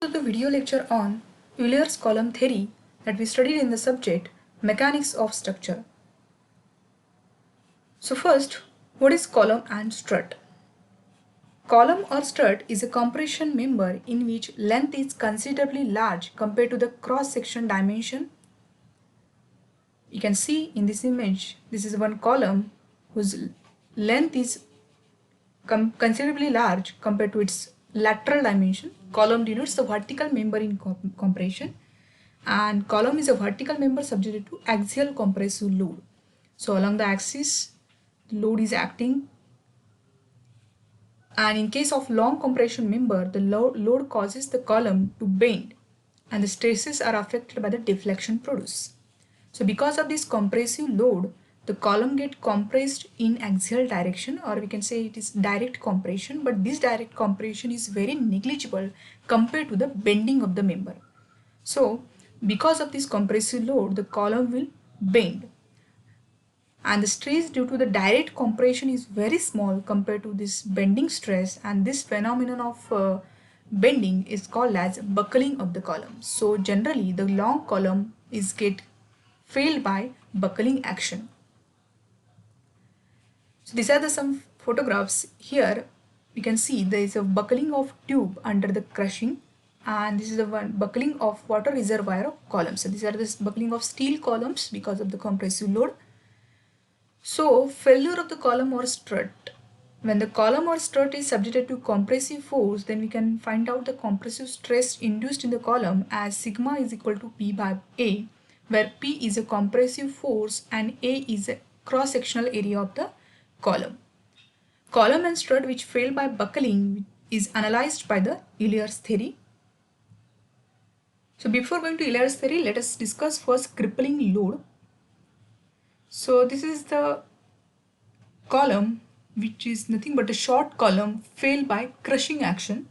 To the video lecture on Euler's column theory that we studied in the subject Mechanics of Structure. So first, what is column and strut? Column or strut is a compression member in which length is considerably large compared to the cross-section dimension. You can see in this image, this is one column whose length is considerably large compared to its lateral dimension. Column denotes the vertical member in compression, and column is a vertical member subjected to axial compressive load. So along the axis, the load is acting, and in case of long compression member, the load causes the column to bend and the stresses are affected by the deflection produced. So because of this compressive load, the column gets compressed in axial direction, or we can say it is direct compression, but this direct compression is very negligible compared to the bending of the member. So because of this compressive load, the column will bend, and the stress due to the direct compression is very small compared to this bending stress, and this phenomenon of bending is called as buckling of the column. So generally the long column is get failed by buckling action. So these are some photographs. Here we can see there is a buckling of tube under the crushing, and this is the one buckling of water reservoir of columns. So these are the buckling of steel columns because of the compressive load. So failure of the column or strut. When the column or strut is subjected to compressive force, then we can find out the compressive stress induced in the column as sigma is equal to P by A, where P is a compressive force and A is a cross-sectional area of the column. Column and strut which fail by buckling is analyzed by the Euler's theory. So before going to Euler's theory, let us discuss first crippling load. So this is the column which is nothing but a short column failed by crushing action,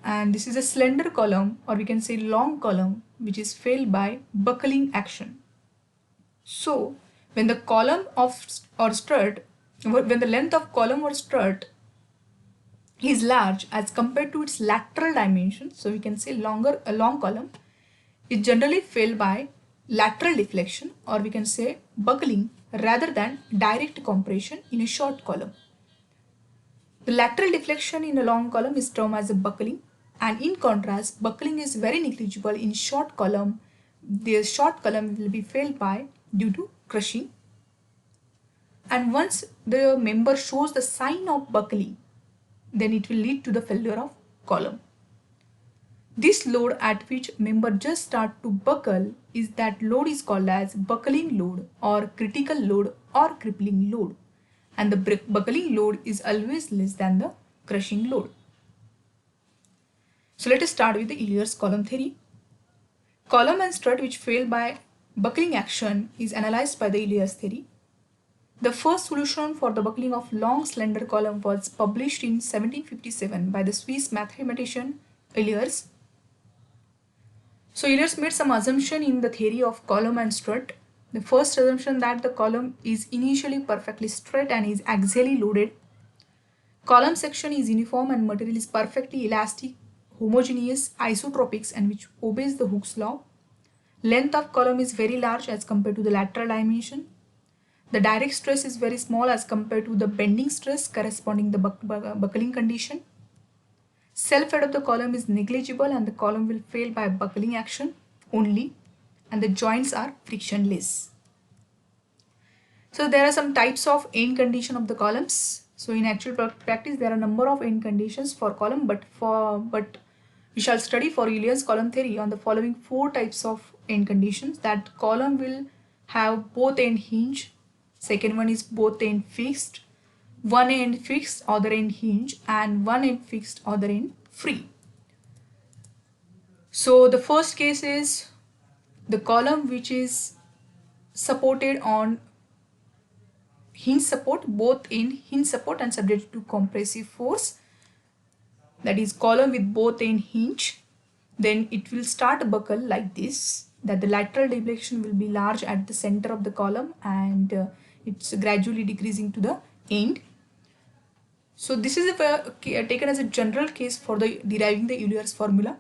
and this is a slender column, or we can say long column, which is failed by buckling action. So when the column of or strut, when the length of column or strut is large as compared to its lateral dimension, so we can say a long column is generally failed by lateral deflection, or we can say buckling, rather than direct compression in a short column. The lateral deflection in a long column is termed as a buckling, and in contrast, buckling is very negligible in short column. The short column will be failed by due to crushing, and once the member shows the sign of buckling, then it will lead to the failure of column. This load at which member just start to buckle is that load is called as buckling load or critical load or crippling load, and the buckling load is always less than the crushing load. So let us start with the Euler's column theory. Column and strut which fail by buckling action is analyzed by the Euler's theory. The first solution for the buckling of long slender column was published in 1757 by the Swiss mathematician Eulers. So Eulers made some assumption in the theory of column and strut. The first assumption that the column is initially perfectly straight and is axially loaded. Column section is uniform and material is perfectly elastic, homogeneous, isotropic, and which obeys the Hooke's law. Length of column is very large as compared to the lateral dimension. The direct stress is very small as compared to the bending stress corresponding to the buckling condition. Self-weight of the column is negligible and the column will fail by buckling action only, and the joints are frictionless. So there are some types of end condition of the columns. So in actual practice there are a number of end conditions for column, but we shall study for Euler's column theory on the following 4 types of end conditions. That column will have both end hinge, second one is both end fixed, one end fixed, other end hinge, and one end fixed, other end free. So the first case is the column which is supported on hinge support, both end hinge support and subject to compressive force, that is column with both end hinge. Then it will start buckle like this, that the lateral deflection will be large at the center of the column and it's gradually decreasing to the end. So this is taken as a general case for the deriving the Euler's formula.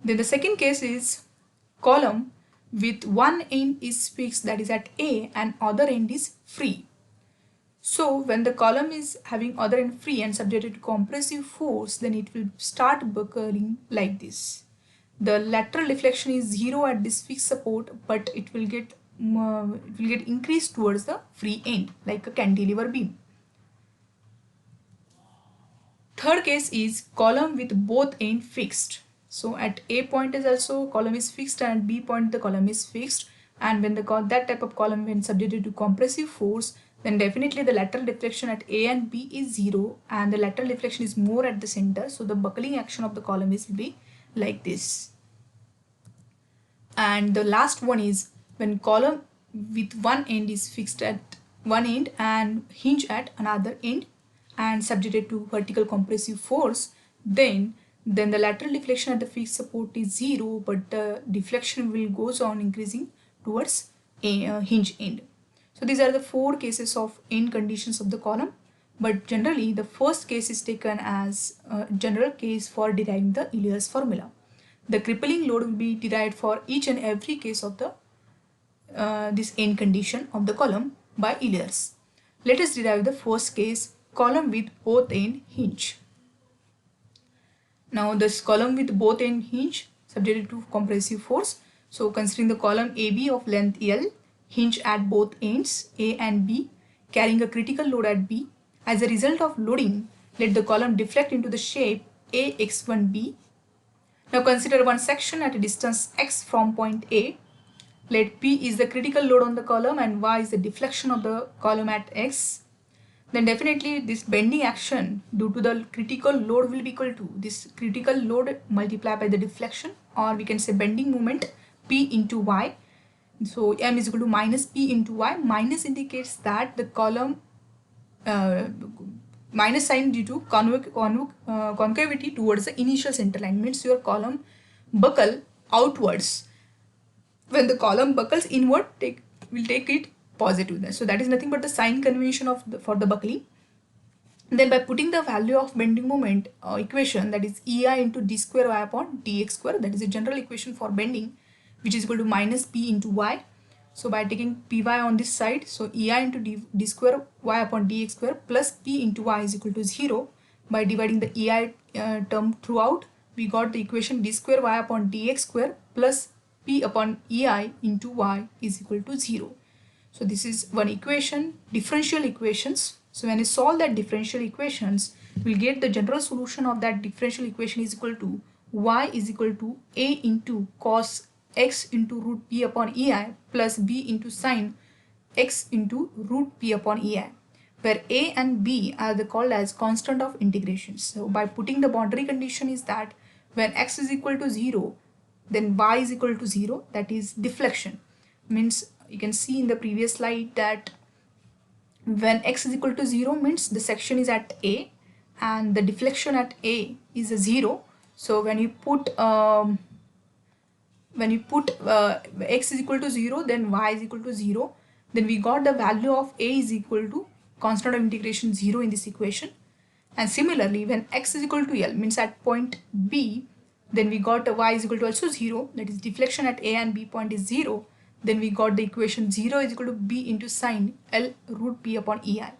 Then the second case is column with one end is fixed, that is at A, and other end is free. So when the column is having other end free and subjected to compressive force, then it will start buckling like this. The lateral deflection is 0 at this fixed support, but it will get increased towards the free end like a cantilever beam. Third case is column with both end fixed. So at A point is also column is fixed, and at B point the column is fixed, and when that type of column when subjected to compressive force, then definitely the lateral deflection at A and B is 0, and the lateral deflection is more at the center, so the buckling action of the column will be like this. And the last one is when column with one end is fixed at one end and hinge at another end and subjected to vertical compressive force, then the lateral deflection at the fixed support is 0, but the deflection will goes on increasing towards a hinge end. So these are the 4 cases of end conditions of the column, but generally the first case is taken as a general case for deriving the Euler's formula. The crippling load will be derived for each and every case of the this end condition of the column by Euler's. Let us derive the first case, column with both end hinge. Now this column with both end hinge subjected to compressive force. So considering the column AB of length L, hinge at both ends A and B, carrying a critical load at B. As a result of loading, let the column deflect into the shape AX1B. Now consider one section at a distance x from point A. Let P is the critical load on the column and Y is the deflection of the column at x. Then definitely this bending action due to the critical load will be equal to this critical load multiplied by the deflection, or we can say bending moment P into Y. So M is equal to minus P into Y. Minus indicates that the column minus sign due to concavity towards the initial center line, means your column buckle outwards. When the column buckles inward, we'll take it positive. So that is nothing but the sign convention of for the buckling. Then by putting the value of bending moment equation, that is EI into d square y upon dx square, that is a general equation for bending, which is equal to minus P into Y. So by taking Py on this side, so EI into d square y upon dx square plus P into Y is equal to 0. By dividing the EI term throughout, we got the equation d square y upon dx square plus P upon EI into Y is equal to 0. So this is one equation, differential equations. So when you solve that differential equations, we'll get the general solution of that differential equation is equal to Y is equal to A into cos x into root P upon EI plus B into sine x into root P upon EI, where A and B are called as constant of integration. So by putting the boundary condition is that when x is equal to 0, then y is equal to 0, that is deflection. Means you can see in the previous slide that when x is equal to 0 means the section is at A and the deflection at A is a 0. So when you put x is equal to 0, then y is equal to 0, then we got the value of A is equal to constant of integration 0 in this equation. And similarly, when x is equal to L, means at point B, then we got y is equal to also 0, that is deflection at A and B point is 0. Then we got the equation 0 is equal to B into sine L root P upon EI.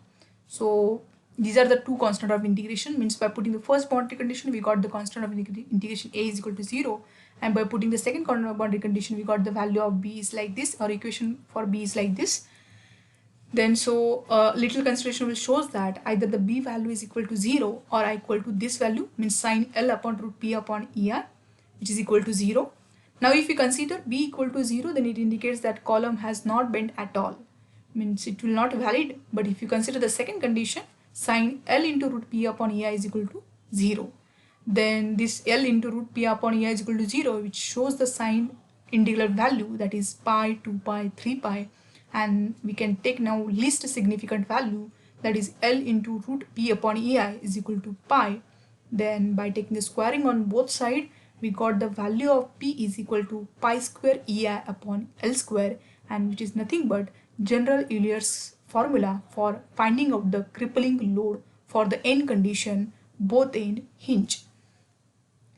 So these are the two constant of integration, means by putting the first boundary condition, we got the constant of integration A is equal to 0. And by putting the second boundary condition, we got the value of B is like this, or equation for B is like this. Then so little consideration will shows that either the B value is equal to 0 or equal to this value, means sine L upon root P upon EI, which is equal to 0. Now if we consider B equal to 0, then it indicates that column has not bent at all, means it will not valid. But if you consider the second condition, sine L into root P upon EI is equal to 0, then this L into root P upon EI is equal to 0, which shows the sine integral value, that is pi, 2 pi, 3 pi. And we can take now least significant value, that is L into root P upon EI is equal to pi. Then by taking the squaring on both sides, we got the value of P is equal to pi square EI upon L square, and which is nothing but general Euler's formula for finding out the crippling load for the end condition both end hinge.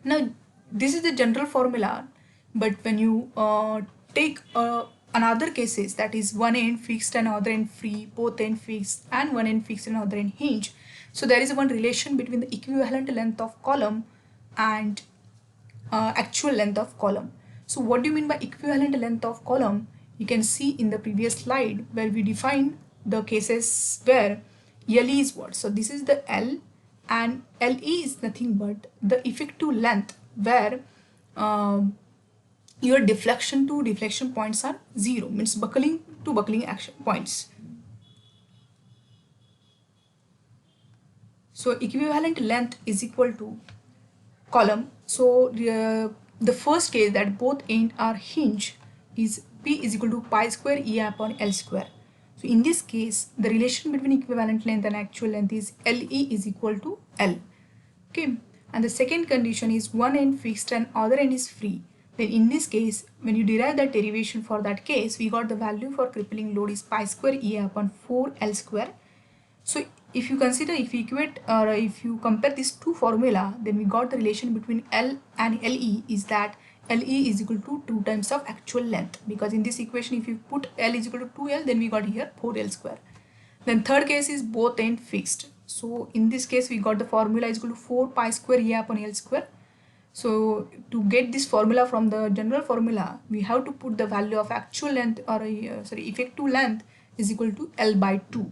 Now this is the general formula, but when you take another cases, that is one end fixed and other end free, both end fixed, and one end fixed and other end hinge, so there is one relation between the equivalent length of column and actual length of column. So what do you mean by equivalent length of column? You can see in the previous slide where we defined the cases where LE is what? So this is the L, and LE is nothing but the effective length where your deflection to deflection points are 0, means buckling to buckling action points. So equivalent length is equal to column. So the first case that both ends are hinge is P is equal to pi square E upon L square. So in this case, the relation between equivalent length and actual length is LE is equal to L. Okay, and the second condition is one end fixed and other end is free. Then in this case, when you derive that derivation for that case, we got the value for crippling load is pi square E upon 4 L square. So if you consider, if you equate or if you compare these two formula, then we got the relation between L and LE is that LE is equal to 2 times of actual length, because in this equation if you put L is equal to 2L, then we got here 4L square. Then third case is both end fixed. So in this case we got the formula is equal to 4 pi square E upon L square. So to get this formula from the general formula, we have to put the value of actual length or effective length is equal to L by 2.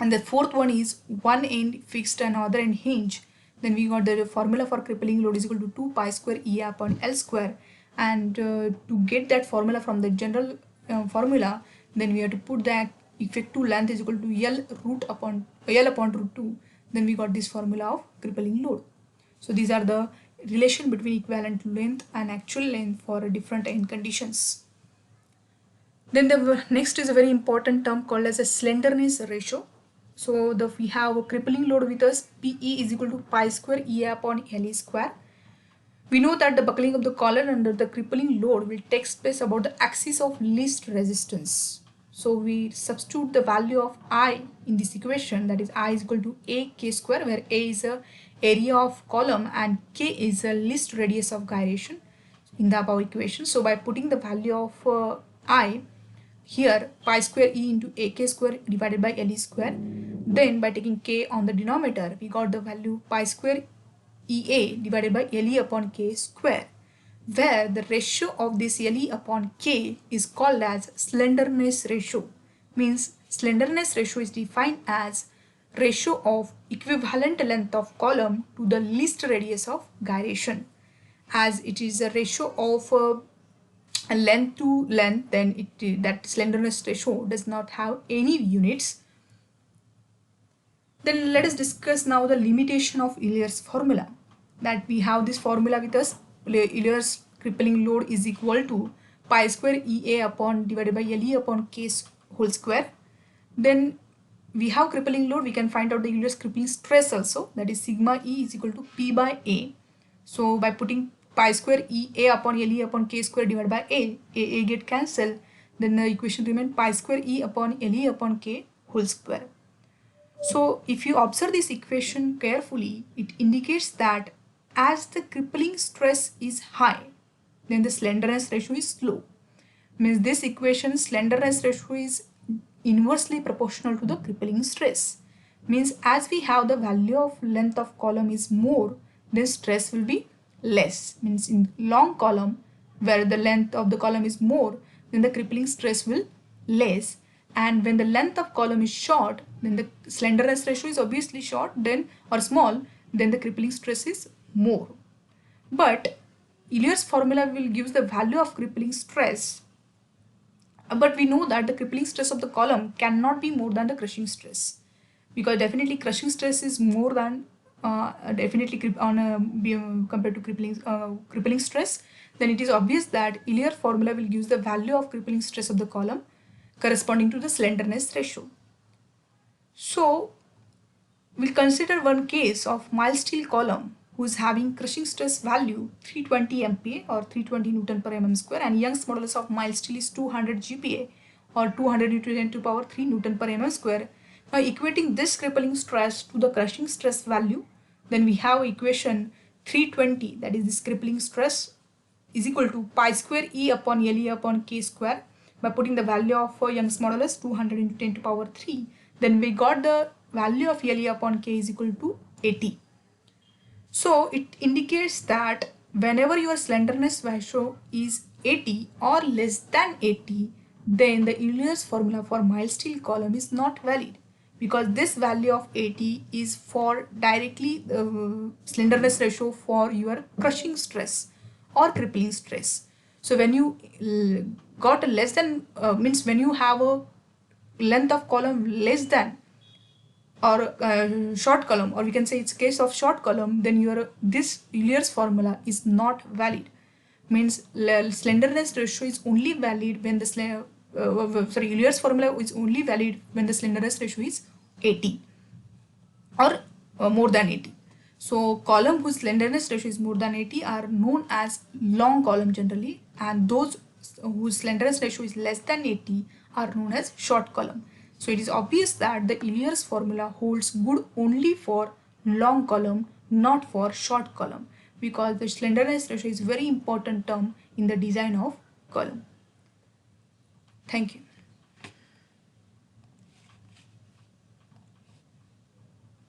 And the fourth one is one end fixed and other end hinge. Then we got the formula for crippling load is equal to 2 pi square E upon L square. And to get that formula from the general formula, then we have to put that effective length is equal to L upon root 2. Then we got this formula of crippling load. So these are the relation between equivalent length and actual length for different end conditions. Then the next is a very important term called as a slenderness ratio. So we have a crippling load with us, PE is equal to pi square E upon LE square. We know that the buckling of the collar under the crippling load will take place about the axis of least resistance. So we substitute the value of I in this equation, that is I is equal to AK square, where A is the area of column and K is the least radius of gyration in the above equation. So by putting the value of I here, pi square E into AK square divided by LE square, then by taking K on the denominator, we got the value pi square EA divided by LE upon K square, where the ratio of this LE upon K is called as slenderness ratio. Means slenderness ratio is defined as ratio of equivalent length of column to the least radius of gyration. As it is a ratio of length to length, then that slenderness ratio does not have any units. Then let us discuss now the limitation of Euler's formula. That we have this formula with us, Euler's crippling load is equal to pi square EA upon divided by LE upon K whole square. Then we have crippling load, we can find out the Euler's crippling stress also, that is sigma E is equal to P by A. So by putting pi square EA upon LE upon K square divided by A get cancelled, then the equation remains pi square E upon LE upon K whole square. So if you observe this equation carefully, it indicates that as the crippling stress is high, then the slenderness ratio is low. Means this equation slenderness ratio is inversely proportional to the crippling stress. Means as we have the value of length of column is more, then stress will be less. Means in long column where the length of the column is more, then the crippling stress will less. And when the length of column is short, then the slenderness ratio is obviously short, then or small, then the crippling stress is more. But Euler's formula will give the value of crippling stress, but we know that the crippling stress of the column cannot be more than the crushing stress, because definitely crushing stress is more than compared to crippling stress. Then it is obvious that Euler formula will give the value of crippling stress of the column corresponding to the slenderness ratio. So we'll consider one case of mild steel column who is having crushing stress value 320 MPa or 320 Newton per mm square, and Young's modulus of mild steel is 200 GPa or 200 Newton to power 3 Newton per mm square. By equating this crippling stress to the crushing stress value, then we have equation 320, that is this crippling stress, is equal to pi square E upon LE upon K square. By putting the value of Young's modulus 200 into 10 to power 3, then we got the value of LE upon K is equal to 80. So it indicates that whenever your slenderness ratio is 80 or less than 80, then the Euler's formula for mild steel column is not valid, because this value of 80 is for directly slenderness ratio for your crushing stress or crippling stress. So when you got a less than means when you have a length of column less than or short column, or we can say it's case of short column, then your this Euler's formula is not valid. Means slenderness ratio is only valid when the Euler's formula is only valid when the slenderness ratio is 80 or more than 80. So column whose slenderness ratio is more than 80 are known as long column generally, and those whose slenderness ratio is less than 80 are known as short column. So it is obvious that the Euler's formula holds good only for long column, not for short column, because the slenderness ratio is very important term in the design of column. Thank you.